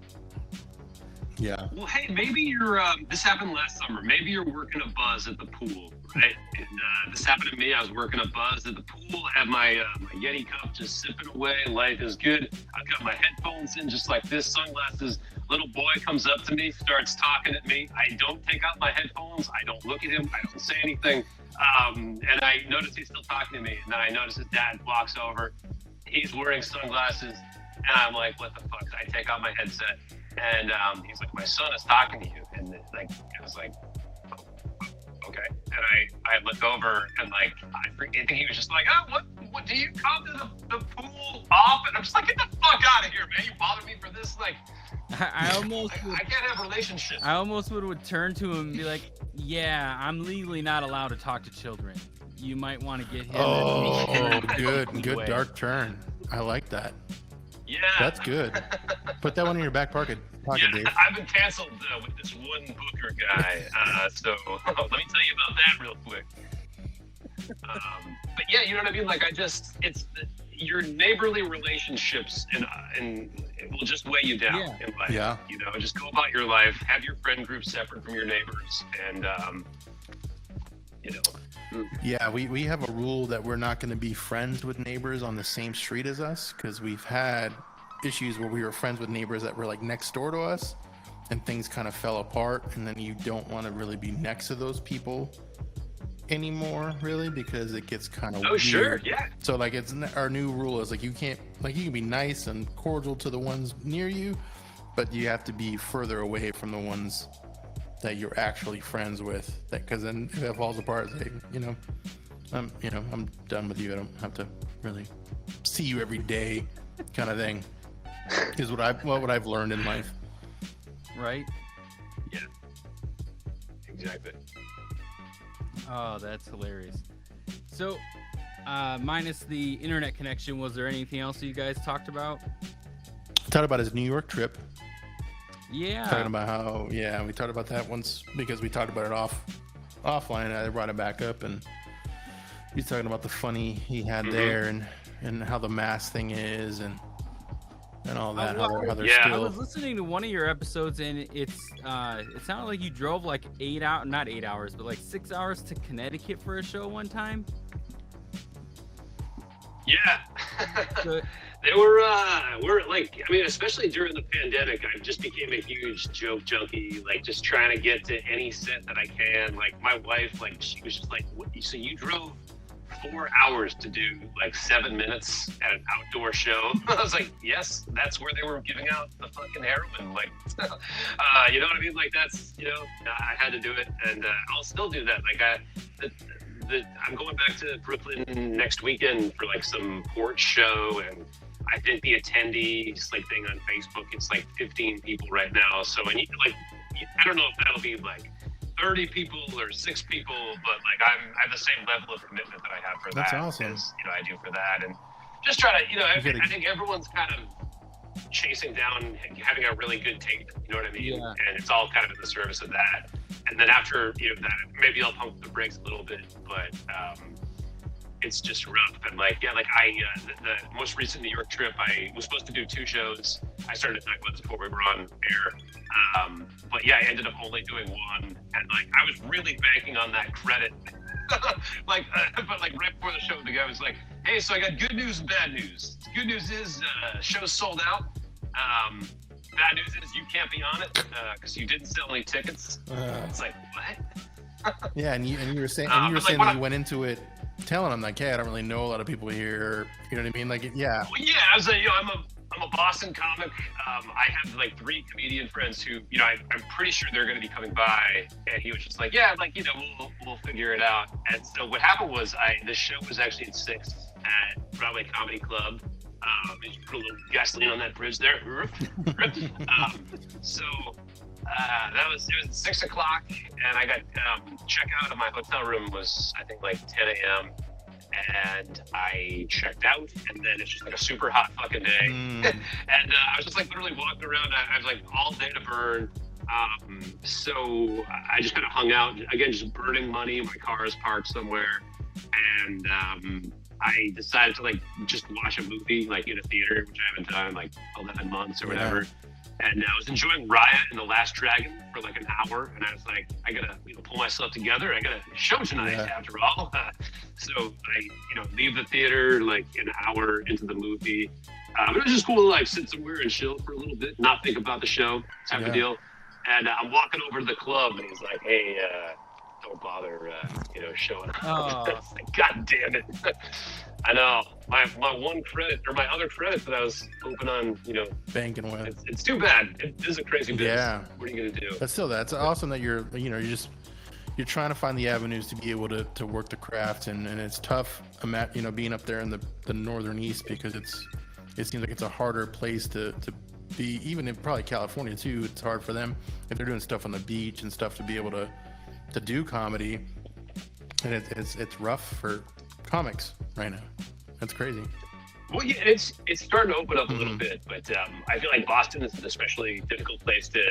Yeah. Well, hey, maybe you're, this happened last summer. Maybe you're working a buzz at the pool, right? And this happened to me. I was working a buzz at the pool. I have my Yeti cup just sipping away. Life is good. I've got my headphones in just like this, sunglasses. Little boy comes up to me, starts talking at me. I don't take out my headphones. I don't look at him. I don't say anything. And I notice he's still talking to me. And then I notice his dad walks over. He's wearing sunglasses. And I'm like, what the fuck? I take out my headset. And he's like, my son is talking to you. And like, I was like, oh, okay. And I look over and like, I think he was just like, oh, what do you come to the pool off? And I'm just like, get the fuck out of here, man. You bother me for this? Like, I almost I can't have relationships. I almost would turn to him and be like, yeah, I'm legally not allowed to talk to children. You might want to get him. Oh, good away. Dark turn. I like that. Yeah. That's good. Put that one in your back pocket, Dave. I've been canceled with this one Booker guy. So let me tell you about that real quick. But yeah, you know what I mean? Like, it's your neighborly relationships and it will just weigh you down in life. Yeah. You know, just go about your life, have your friend group separate from your neighbors, and you know. Yeah, we have a rule that we're not going to be friends with neighbors on the same street as us, because we've had issues where we were friends with neighbors that were like next door to us and things kind of fell apart, and then you don't want to really be next to those people anymore, really, because it gets kind of weird. Sure, yeah. So like, it's our new rule is like, you can't, like, you can be nice and cordial to the ones near you, but you have to be further away from the ones that you're actually friends with, because then if it falls apart, say, I'm done with you. I don't have to really see you every day, kind of thing. Is what I've learned in life. Right? Yeah. Exactly. Oh, that's hilarious. So, minus the internet connection, was there anything else you guys talked about? Talked about his New York trip. Yeah. Talking about how, we talked about that once because we talked about it offline. I brought it back up, and he's talking about the funny he had there, and how the mask thing is, and all that. How they're I still. was listening to one of your episodes, and it sounded like you drove like 6 hours to Connecticut for a show one time. Yeah. They were like, I mean, especially during the pandemic, I just became a huge joke junkie, like just trying to get to any set that I can. Like my wife, like she was just like, what? So you drove 4 hours to do like 7 minutes at an outdoor show? I was like, yes, that's where they were giving out the fucking heroin. Like, you know what I mean? Like that's, I had to do it, and I'll still do that. Like I'm going back to Brooklyn next weekend for like some porch show, and I think the attendees like thing on Facebook, it's like 15 people right now. So I don't know if that'll be like 30 people or 6 people, but like I have the same level of commitment that I have for That's that awesome. as I do for that, and just try to I think everyone's kind of chasing down having a really good tape, you know what I mean? Yeah. And it's all kind of in the service of that. And then after that, maybe I'll pump the brakes a little bit, but it's just rough. And the most recent New York trip, I was supposed to do 2 shows. I started to talk about this before we were on air. But yeah, I ended up only doing 1. And like, I was really banking on that credit. But like right before the show, the guy was like, hey, so I got good news and bad news. Good news is show's sold out. Bad news is you can't be on it because you didn't sell any tickets. It's like, what? Yeah, and you were saying that you went into it telling them like, hey, I don't really know a lot of people here. You know what I mean? Like, yeah. Well, yeah, I was like, I'm a Boston comic. I have like 3 comedian friends who, I'm pretty sure they're going to be coming by. And he was just like, yeah, like, we'll figure it out. And so what happened was the show was actually at 6 at Broadway Comedy Club. You put a little gasoline on that bridge there. So it was 6 o'clock, and I got check out of my hotel room was I think like 10 a.m. and I checked out, and then it's just like a super hot fucking day, and I was just like literally walking around. I was like all day to burn. So I just kind of hung out again, just burning money. My car is parked somewhere, and I decided to like just watch a movie like in a theater, which I haven't done in like 11 months or whatever. And I was enjoying Raya and the Last Dragon for like an hour, and I was like, I gotta pull myself together. I got a show tonight after all. So I leave the theater like an hour into the movie. But it was just cool to like sit somewhere and chill for a little bit, not think about the show type of deal. And I'm walking over to the club, and he's like, "Hey, don't bother, showing up." Oh. Like, God damn it! I know my one credit or my other credit that I was hoping on, banking with. It's too bad. It is a crazy business. Yeah. What are you gonna do? But still, that's awesome that you're trying to find the avenues to be able to work the craft, and it's tough, being up there in the northern east, because it seems like it's a harder place to be, even in probably California too. It's hard for them if they're doing stuff on the beach and stuff to be able to do comedy, and it's rough for comics right now. That's crazy. Well, yeah, it's starting to open up a little bit, but I feel like Boston is an especially difficult place to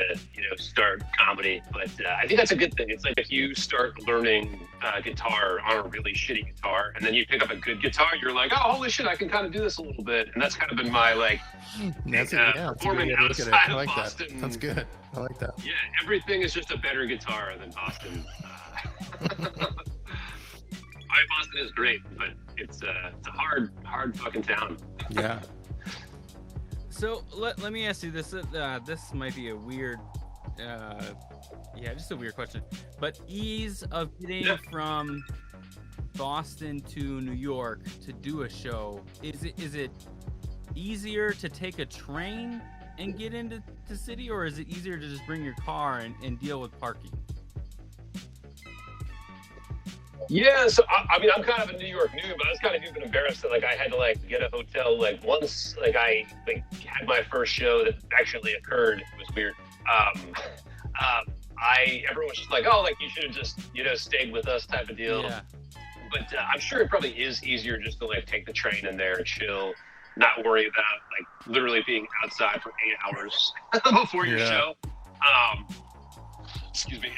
start comedy. But I think that's a good thing. It's like if you start learning guitar on a really shitty guitar, and then you pick up a good guitar, you're like, oh, holy shit, I can kind of do this a little bit. And that's kind of been my performing outside of Boston. That's good. I like that. Yeah, everything is just a better guitar than Boston. Boston is great, but it's a hard fucking town. Yeah. So let me ask you this. This might be a weird, just a weird question. But ease of getting from Boston to New York to do a show, is it easier to take a train and get into the city, or is it easier to just bring your car and deal with parking? Yeah, so I'm kind of a New York noob, but I was kind of even embarrassed that I had to get a hotel once I had my first show that actually occurred. It was weird. Everyone was just like, oh, you should have just stayed with us type of deal. Yeah. But I'm sure it probably is easier just to take the train in there and chill, not worry about literally being outside for 8 hours before your show. Excuse me.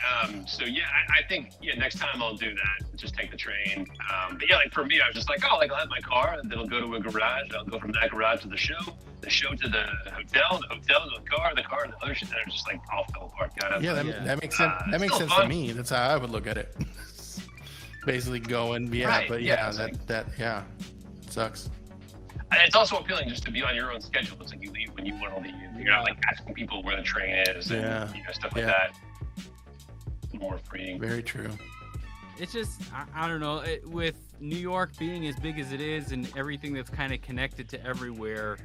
So yeah, I think next time I'll do that. Just take the train. But yeah, for me, I was just I'll have my car, and then I'll go to a garage. I'll go from that garage to the show to the hotel to the car to the other shit. And I'm just all fell apart kind of. Yeah, that makes sense. That makes sense to me. That's how I would look at it. Basically going, right, but that sucks. And it's also appealing just to be on your own schedule. It's you leave when you want to leave. You're not asking people where the train is and stuff like that. More freeing. Very true. It's just I don't know, with New York being as big as it is and everything that's kind of connected to everywhere,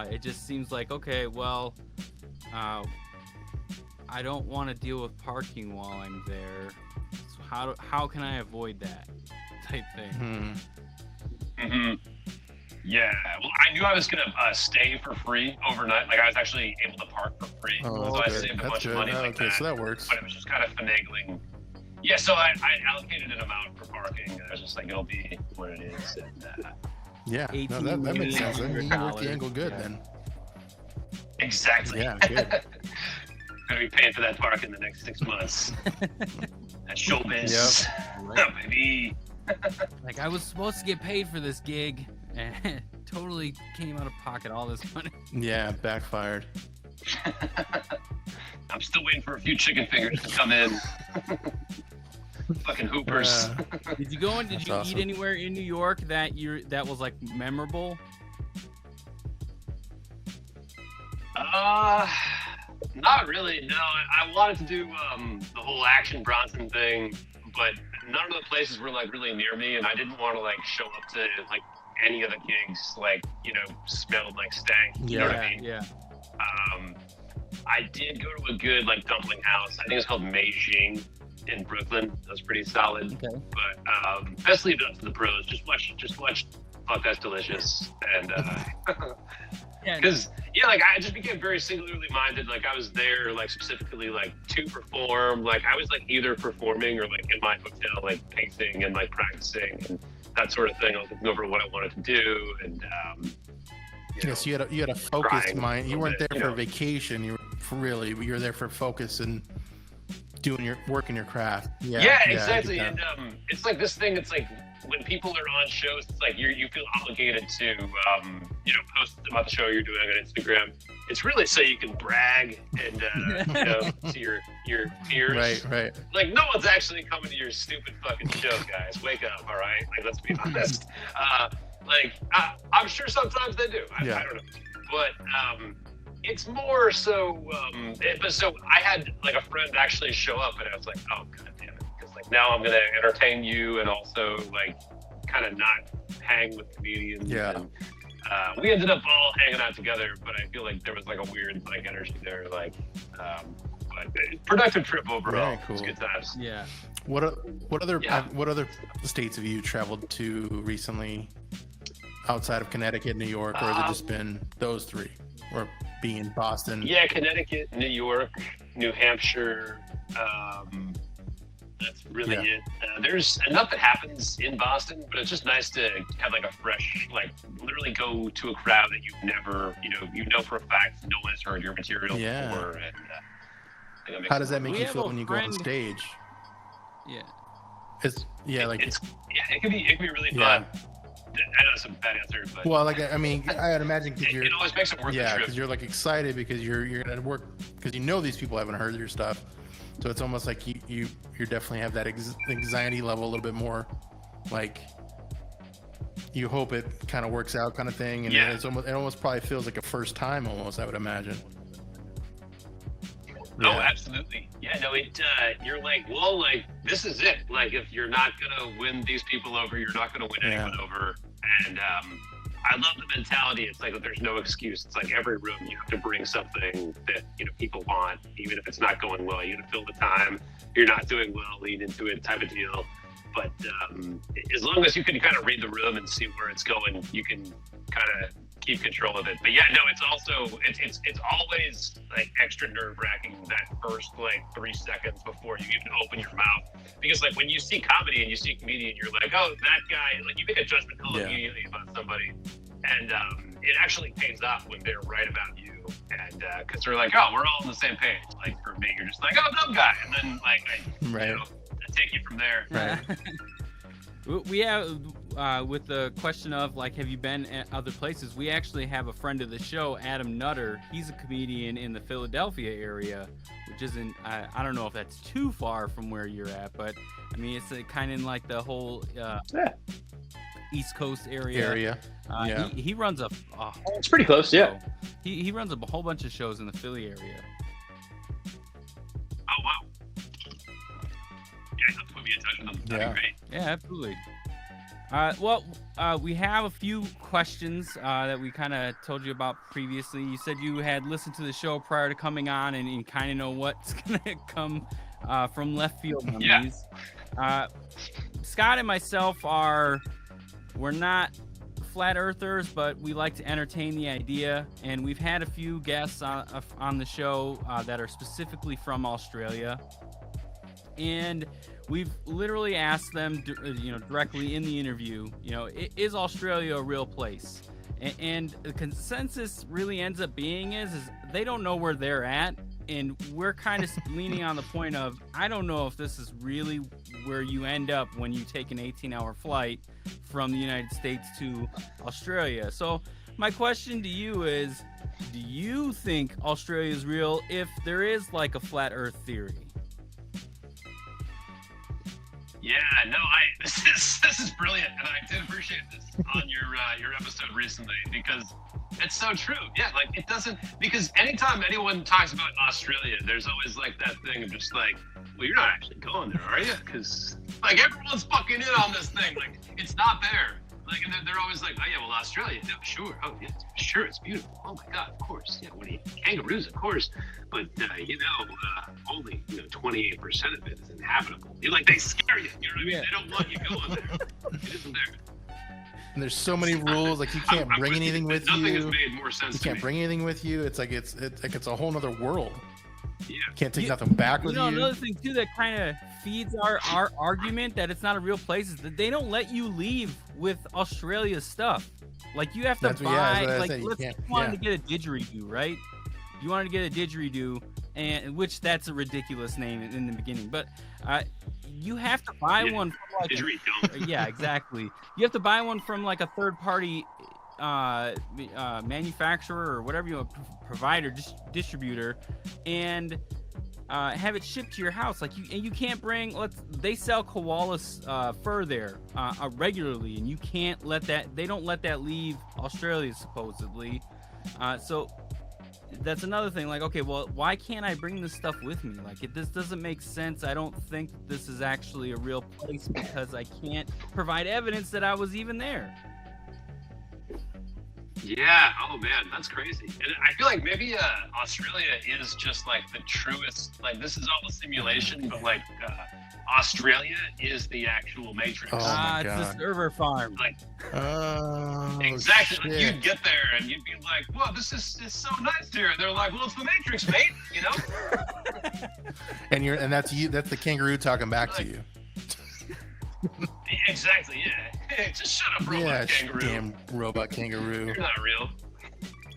it just seems like, okay, well, I don't want to deal with parking while I'm there, so how can I avoid that type thing? Yeah, well, I knew I was gonna stay for free overnight. I was actually able to park for free, so I saved a bunch of money. Okay, so that works. But it was just kind of finagling. Yeah, so I allocated an amount for parking, and I was just it'll be what it is. And, that makes sense. You worked the angle good then. Exactly. Yeah, good. Gonna be paying for that park in the next 6 months. That's showbiz. Yep. Baby. I was supposed to get paid for this gig, and totally came out of pocket all this money. Yeah, backfired. I'm still waiting for a few chicken fingers to come in. Fucking hoopers. Did you go and did you eat anywhere in New York that was memorable? Not really. No, I wanted to do the whole Action Bronson thing, but none of the places were really near me, and I didn't want to show up to any of the gigs smelled like stank. You know what I mean? Yeah. I did go to a good dumpling house. I think it's called Meijing in Brooklyn. That was pretty solid. Okay. But best leave it up to the pros. Just watch Fuck That's Delicious. And because I just became very singularly minded. I was there specifically to perform. I was either performing or in my hotel pacing and practicing and that sort of thing. I was looking over what I wanted to do and Yes, you had a focused mind. You weren't there for vacation. You were there for focus and doing your work in your craft. Yeah, exactly. And it's this thing. It's when people are on shows, it's like you feel obligated to post about the show you're doing on Instagram. It's really so you can brag and to your peers. Right. Like, no one's actually coming to your stupid fucking show, guys. Wake up, all right? Like, let's be honest. I'm sure sometimes they do. I don't know, but it's more so. So I had like a friend actually show up, and I was like, oh god damn it, because like now I'm gonna entertain you and also like kind of not hang with comedians. Yeah. And, we ended up all hanging out together, but I feel like there was like a weird like energy there, like. But productive trip overall. Very cool. It was good times. Yeah. What other states have you traveled to recently, outside of Connecticut, New York, or has it just been those three, or being in Boston? Yeah, Connecticut, New York, New Hampshire. That's really it. There's enough that happens in Boston, but it's just nice to have like a fresh, like literally go to a crowd that you've never, you know for a fact no one has heard your material before. And, how does that make you feel when you go on stage? Yeah. It can be really fun. I know it's a bad answer, but well, like I mean, I'd imagine because it always makes it worth the trip. because you're like excited because you're gonna work because these people haven't heard your stuff, so it's almost like you definitely have that anxiety level a little bit more, like you hope it kind of works out kind of thing, and it almost probably feels like a first time almost, I would imagine. Oh, absolutely. Yeah, no, you're like, well, like, this is it. Like, if you're not going to win these people over, you're not going to win anyone over. And I love the mentality. It's like, there's no excuse. It's like every room you have to bring something that, people want, even if it's not going well. You got to fill the time. If you're not doing well, lean into it type of deal. But as long as you can kind of read the room and see where it's going, you can kind of keep control of it. But yeah, no, it's also it's always like extra nerve-wracking that first like 3 seconds before you even open your mouth, because like when you see comedy and you see a comedian, you're like, oh, that guy, like you make a judgment call immediately about somebody, and it actually pays off when they're right about you, and because they're like, oh, we're all on the same page. Like for me, you're just like, oh, dumb guy, and then like I take you from there. Right. We have, with the question of, like, have you been at other places? We actually have a friend of the show, Adam Nutter. He's a comedian in the Philadelphia area, which isn't, I don't know if that's too far from where you're at, but, I mean, it's kind of in, like, the whole East Coast area. He runs a whole it's pretty close, show. He runs a whole bunch of shows in the Philly area. Oh, wow. Yeah, put me in touch with them. That'd be great. Yeah, absolutely. We have a few questions that we kind of told you about previously. You said you had listened to the show prior to coming on, and you kind of know what's going to come from left field on these. Scott and myself we're not flat earthers, but we like to entertain the idea, and we've had a few guests on the show that are specifically from Australia. And we've literally asked them, directly in the interview, is Australia a real place? And the consensus really ends up being is they don't know where they're at. And we're kind of leaning on the point of, I don't know if this is really where you end up when you take an 18-hour flight from the United States to Australia. So my question to you is, do you think Australia is real if there is like a flat earth theory? Yeah, no, this is brilliant, and I did appreciate this on your episode recently, because it's so true. Yeah, like it doesn't, because anytime anyone talks about Australia, there's always like that thing of just like, well, you're not actually going there, are you? Because like everyone's fucking in on this thing, like it's not there. Like, and they're always like, oh yeah, well, Australia, no, sure, oh yeah, sure, it's beautiful. Oh my god, of course, yeah, what do you, kangaroos, of course, but only 28% of it is inhabitable. Like they scare you, you know what I mean? They don't want you going there. It isn't there. And there's so many rules, like you can't bring anything with you. Nothing has made more sense. You can't bring anything with you. It's like it's a whole other world. Yeah. Can't take nothing back with you. Another thing too that kind of feeds our argument that it's not a real place is that they don't let you leave with Australia's stuff. Like you have to buy. You wanted to get a didgeridoo, right? You wanted to get a didgeridoo, and which that's a ridiculous name in the beginning, but you have to buy one from like yeah, exactly. You have to buy one from like a third party manufacturer or whatever you want, provider, distributor, and have it shipped to your house. Like you can't bring. They sell koala fur there regularly, and you can't let that. They don't let that leave Australia supposedly. So that's another thing. Like, okay, well, why can't I bring this stuff with me? Like, this doesn't make sense. I don't think this is actually a real place because I can't provide evidence that I was even there. Yeah. Oh man, that's crazy. And I feel like maybe Australia is just like the truest. Like this is all a simulation, but like Australia is the actual Matrix. Oh my It's God. a server farm. Like Shit. exactly. Like, you'd get there and you'd be like, "Whoa, this is so nice here." And they're like, "Well, it's the Matrix, mate." You know. And that's you. That's the kangaroo talking back to you. Exactly. Yeah. Hey, just shut up, robot kangaroo. Damn robot kangaroo. You're not real.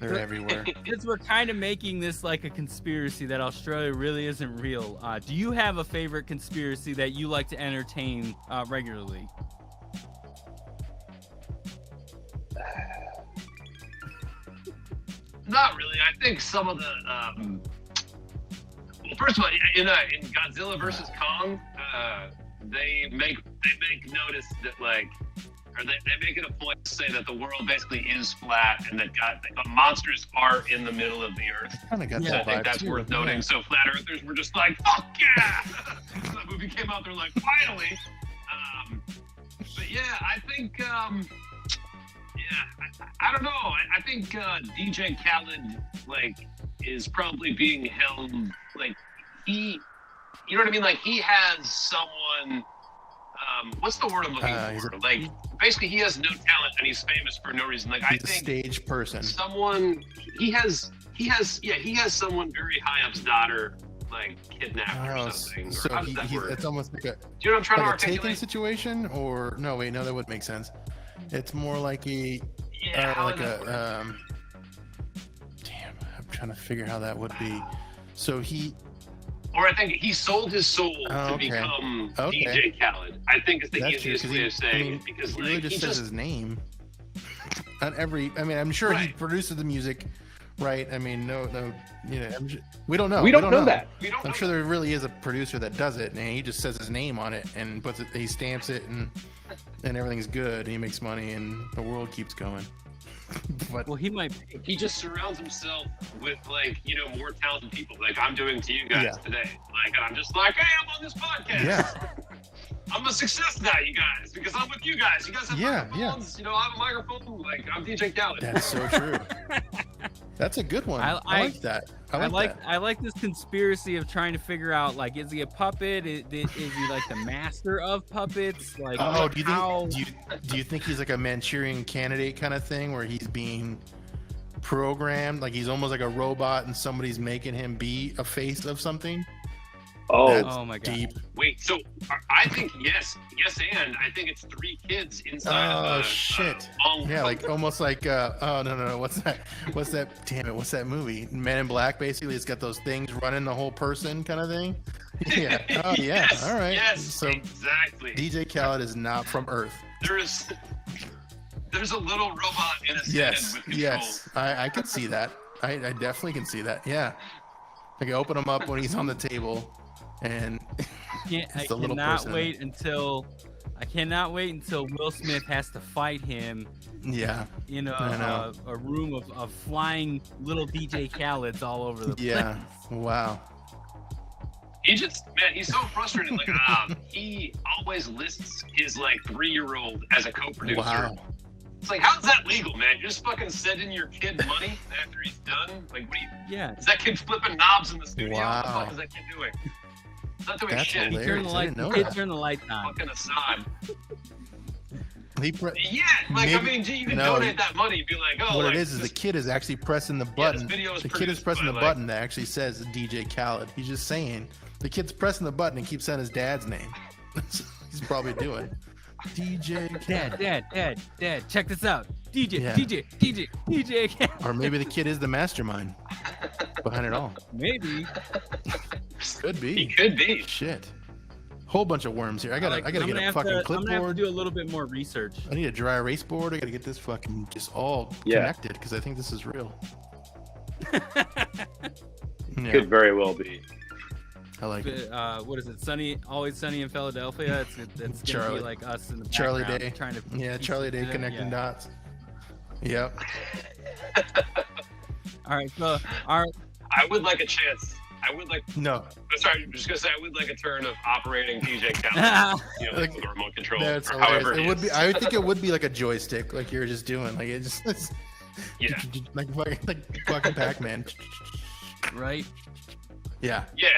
They're everywhere. Since we're kind of making this like a conspiracy that Australia really isn't real, do you have a favorite conspiracy that you like to entertain regularly? Not really. I think some of the well, first of all, in Godzilla versus Kong, they make notice that like, or they make it a point to say that the world basically is flat and that the monsters are in the middle of the earth. Kind of got So I that think vibe that's too. worth noting. So flat earthers were just like, "Fuck yeah!" So that movie came out, they're like, "Finally!" But yeah, I think, I don't know. I think DJ Khaled like is probably being held like you know what I mean? Like he has someone. What's the word I'm looking for? Like basically, he has no talent and he's famous for no reason. Like He's I think a stage person. someone he has someone very high up's daughter like kidnapped or something. So Or how does that work? it's almost like a Do you know what I'm trying like to a taking articulate? situation, or no? Wait, no, that wouldn't make sense. It's more like a Yeah, how like does that work? damn, I'm trying to figure how that would be. So Or I think he sold his soul Oh, to okay. become Okay. DJ Khaled. I think it's the that's true, easiest 'cause way of saying I mean, it because he like really just he says just his name. On every, I mean, I'm sure he Right. produces the music, right? I mean, no, you know, we don't know. We don't know that. we don't I'm know. sure there really is a producer that does it, and he just says his name on it and puts it. He stamps it, and everything's good. And he makes money, and the world keeps going. But Well, he might. He just surrounds himself with like, you know, more talented people like I'm doing to you guys Yeah. today. Like, and I'm just like, hey, I'm on this podcast. yeah, I'm a success now, you guys, because I'm with you guys. You guys have Yeah, microphones. You know, I have a microphone. Like, I'm DJ Khaled. that's so true. That's a good one. I like that. I like that. I like this conspiracy of trying to figure out like, is he a puppet? Is he like the master of puppets? Like, Oh, how? do you think he's like a Manchurian Candidate kind of thing, where he's being programmed, like he's almost like a robot, and somebody's making him be a face of something? Oh, That's Oh my god! deep. Wait, so I think yes, and I think it's 3 kids inside of Oh a shit! long Yeah, like almost like oh no, what's that? Damn it, what's that movie? Men in Black. Basically, it's got those things running the whole person kind of thing. Yeah. Oh yeah. Yes, All right. Yes, So exactly. DJ Khaled is not from Earth. There's a little robot in a stand Yes. with controls. Yes. I can see that. I definitely can see that. Yeah. I can open him up when he's on the table, and I it's the little cannot person. wait until Will Smith has to fight him Yeah. in I know. a room of flying little DJ Khaled's all over the place. Yeah. Wow. He's so frustrated. Like, he always lists his like 3-year-old as a co-producer. Wow. It's like, how's that legal, man? You're just fucking sending your kid money after he's done? Like, what are you? Yeah. Is that kid flipping knobs in the studio? What the Wow. fuck is that kid doing? It's not doing That's shit. hilarious. Turn the I light. didn't know Kids that. turn the lights on. Fucking Assad. He Yeah, like, I Maybe- mean, gee, you can no, donate that money. Be like, oh, what like, it is the this- kid is actually pressing the button. video is The kid is produced pressing by, the like- button that actually says DJ Khaled. He's just saying the kid's pressing the button and keeps saying his dad's name. That's what he's probably doing. DJ Khaled. Dad, check this out. DJ Yeah. Khaled. Or maybe the kid is the mastermind behind it all. Maybe. Could He be. could be. Shit. whole bunch of worms here. I gotta get a fucking clipboard. I'm gonna have to do a little bit more research. I need a dry erase board. I gotta get this fucking just all connected because I think this is real. Could very well be. I like it. What is it? Always Sunny in Philadelphia. It's gonna be like us in the Charlie background Day. trying to Charlie Day connecting dots. Yep. All right. So I would like a chance. No. Sorry, I'm just gonna say I would like a turn of operating DJ Khaled. Like the remote control. That's or however it would be. I think it would be like a joystick, like you're just doing. Like it just. Like fucking Pac-Man. Right. Yeah. Yeah.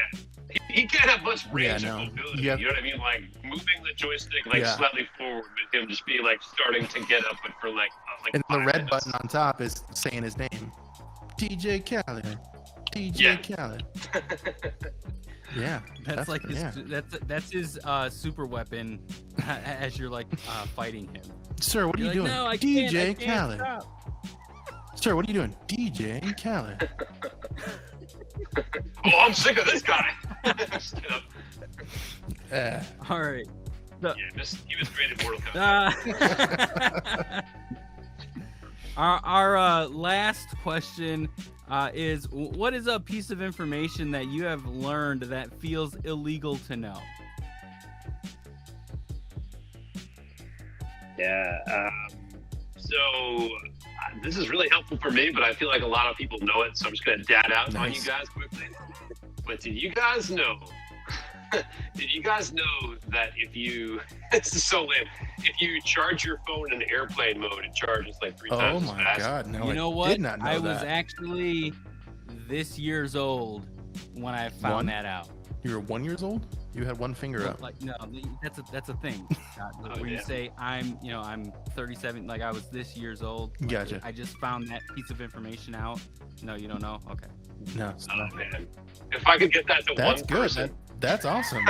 He can't have much range of no. mobility. Yep. You know what I mean? Like moving the joystick slightly forward with him just be like starting to get up for like and the red minutes. button on top is saying his name. DJ Khaled. DJ Khaled. Yeah. That's like his, that's his super weapon as you're like fighting him. Sir, what are you doing? No, I DJ can't Khaled. stop. Sir, what are you doing? DJ Khaled. Oh, I'm sick of this guy. All right. He was great at Mortal Kombat. Our last question is, what is a piece of information that you have learned that feels illegal to know? Yeah. So this is really helpful for me, but I feel like a lot of people know it, so I'm just going to dad out on you guys quickly. But did you guys know that if you, this is so lame, if you charge your phone in airplane mode, it charges like 3 times as fast? Oh my God, no, you know what? Did not know I that. was actually this year's old when I found that out. You were 1 year old? You had one finger up. Like, no, that's a thing. Where you say I'm 37, like I was this year's old. Like, Gotcha. I just found that piece of information out. No, you don't know? Okay. No. Oh man, if I could get that to That's one good. person. That's awesome.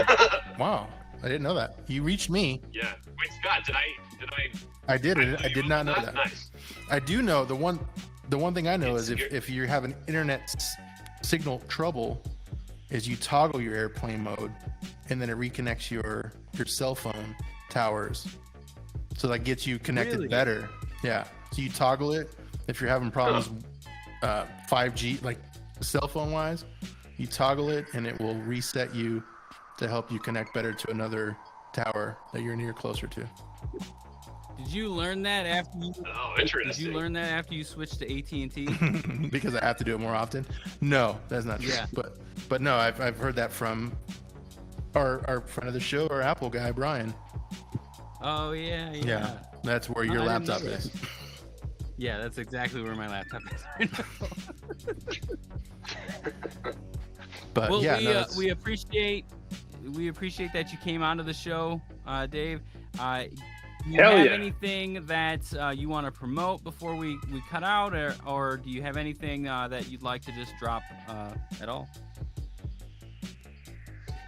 Wow, I didn't know that. You reached me. Yeah. Wait, Scott, did I? I did it. I did not know that. Nice. I do know the one thing I know is if you have an internet signal trouble, is you toggle your airplane mode, and then it reconnects your cell phone towers, so that gets you connected better. Yeah. So you toggle it if you're having problems 5G, like cell phone wise, you toggle it and it will reset you to help you connect better to another tower that you're near closer to. Did you learn that after you? Oh, interesting. Did you learn that after you switched to AT&T? Because I have to do it more often. No, that's not true. Yeah. But no, I've heard that from our friend of the show, our Apple guy, Brian. Oh yeah. Yeah, that's where your laptop is. Yeah, that's exactly where my laptop is right now. But well, yeah, we appreciate that you came onto the show, Dave. Do you have anything that you want to promote before we cut out, or do you have anything that you'd like to just drop at all?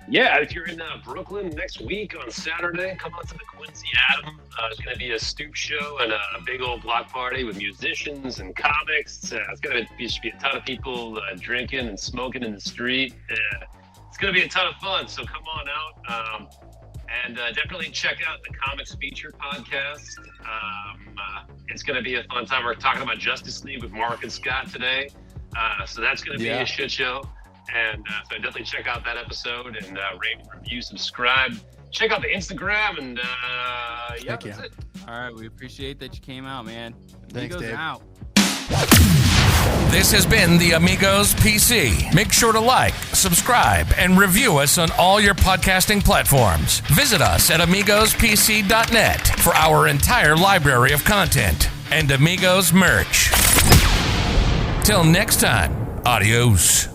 Yeah, if you're in Brooklyn next week on Saturday, come out to the Quincy Adam. There's going to be a stoop show and a big old block party with musicians and comics. It's going to be a ton of people drinking and smoking in the street. It's going to be a ton of fun, so come on out. And definitely check out the Comics Feature podcast. It's going to be a fun time. We're talking about Justice League with Mark and Scott today. So that's going to be a shit show. And so definitely check out that episode and rate, review, subscribe. Check out the Instagram and that's it. All right, we appreciate that you came out, man. Thanks, Amigos Dave. out. This has been the Amigos PC. Make sure to like, subscribe, and review us on all your podcasting platforms. Visit us at AmigosPC.net for our entire library of content and Amigos merch. Till next time, adios.